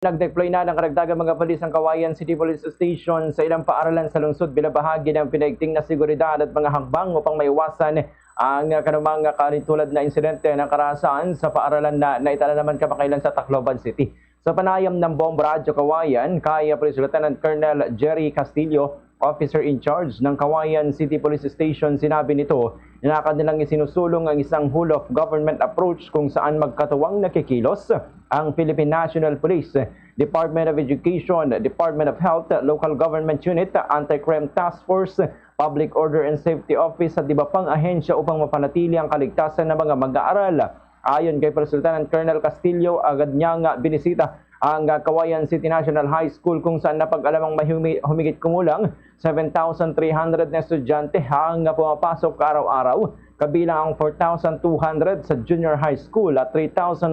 Nag-deploy na ng karagdagang mga pulis ng Kawayan City Police Station sa ilang paaralan sa lungsod bilang bahagi ng pinaigting na seguridad at mga hakbang upang maiwasan ang kanumang tulad na insidente ng karahasan sa paaralan na naitala naman kamakailan sa Tacloban City. Sa panayam ng Bomba Radyo Kawayan, kay Police Lieutenant Colonel Jerry Castillo, officer in charge ng Kawayan City Police Station, sinabi nito na kanilang isinusulong ang isang whole of government approach kung saan magkatuwang nakikilos ang Philippine National Police, Department of Education, Department of Health, Local Government Unit, Anti-Crime Task Force, Public Order and Safety Office at iba pang ahensya upang mapanatili ang kaligtasan ng mga mag-aaral. Ayon kay Police Lieutenant Colonel Castillo, agad niyang binisita ang Kawayan City National High School kung saan napag-alamang may humigit kumulang 7,300 na estudyante ang pumapasok araw-araw, kabilang ang 4,200 sa junior high school at 3,100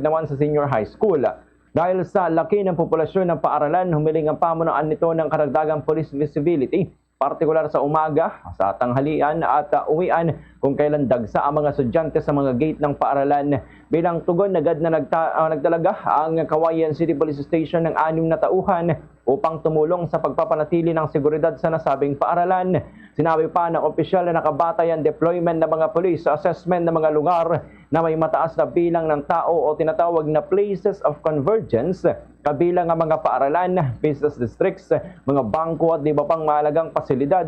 naman sa senior high school. Dahil sa laki ng populasyon ng paaralan, humiling ang pamunuan nito ng karagdagang police visibility, partikular sa umaga, sa tanghalian at uwian kung kailan dagsa ang mga estudyante sa mga gate ng paaralan. Bilang tugon, agad na nagdalaga ang Kawayan City Police Station ng 6 na tauhan upang tumulong sa pagpapanatili ng seguridad sa nasabing paaralan. Sinabi pa ng opisyal na nakabatay ang deployment ng mga pulis sa assessment ng mga lugar na may mataas na bilang ng tao o tinatawag na places of convergence, kabilang ang mga paaralan, business districts, mga bangko at iba pang mahalagang pasilidad.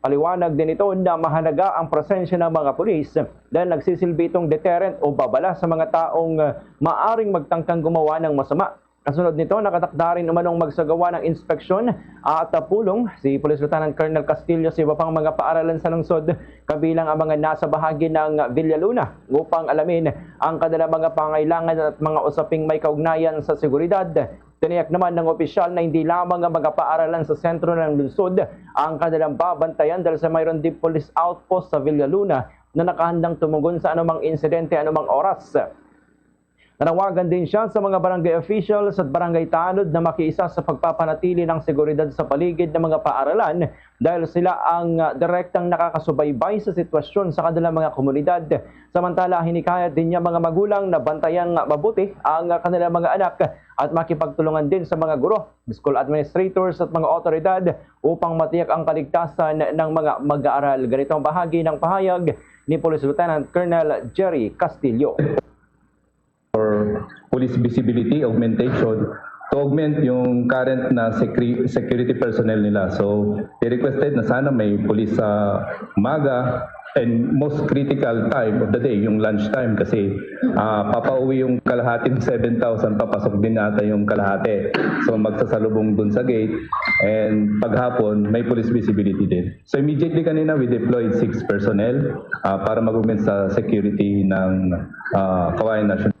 Paliwanag din ito na mahalaga ang presensya ng mga pulis dahil nagsisilbi itong deterrent o babala sa mga taong maaring magtangkang gumawa ng masama. Kasunod nito, nakatakda rin umanong magsagawa ng inspeksyon at pulong si Police Lieutenant Colonel Castillo sa iba pang mga paaralan sa lungsod, kabilang ang mga nasa bahagi ng Villaluna upang alamin ang kanilang mga pangailangan at mga usaping may kaugnayan sa seguridad. Tiniyak naman ng opisyal na hindi lamang ang mga paaralan sa sentro ng lungsod ang kanilang babantayan dahil sa mayroon din police outpost sa Villaluna na nakahandang tumugon sa anumang insidente, anumang oras. Nanawagan din siya sa mga barangay officials at barangay tanod na makiisa sa pagpapanatili ng seguridad sa paligid ng mga paaralan dahil sila ang direktang nakakasubaybay sa sitwasyon sa kanilang mga komunidad. Samantala, hinikayat din niya mga magulang na bantayang mabuti ang kanilang mga anak at makipagtulungan din sa mga guro, school administrators at mga otoridad upang matiyak ang kaligtasan ng mga mag-aaral. Ganito ang bahagi ng pahayag ni Police Lieutenant Colonel Jerry Castillo. For police visibility augmentation to augment yung current na security personnel nila. So, they requested na sana may police sa umaga and most critical time of the day, yung lunch time kasi papauwi yung kalahati ng 7,000, papasok din ata yung kalahati. So, magsasalubong dun sa gate and paghapon may police visibility din. So, immediately kanina we deployed 6 personnel para mag-augment sa security ng Kawayan National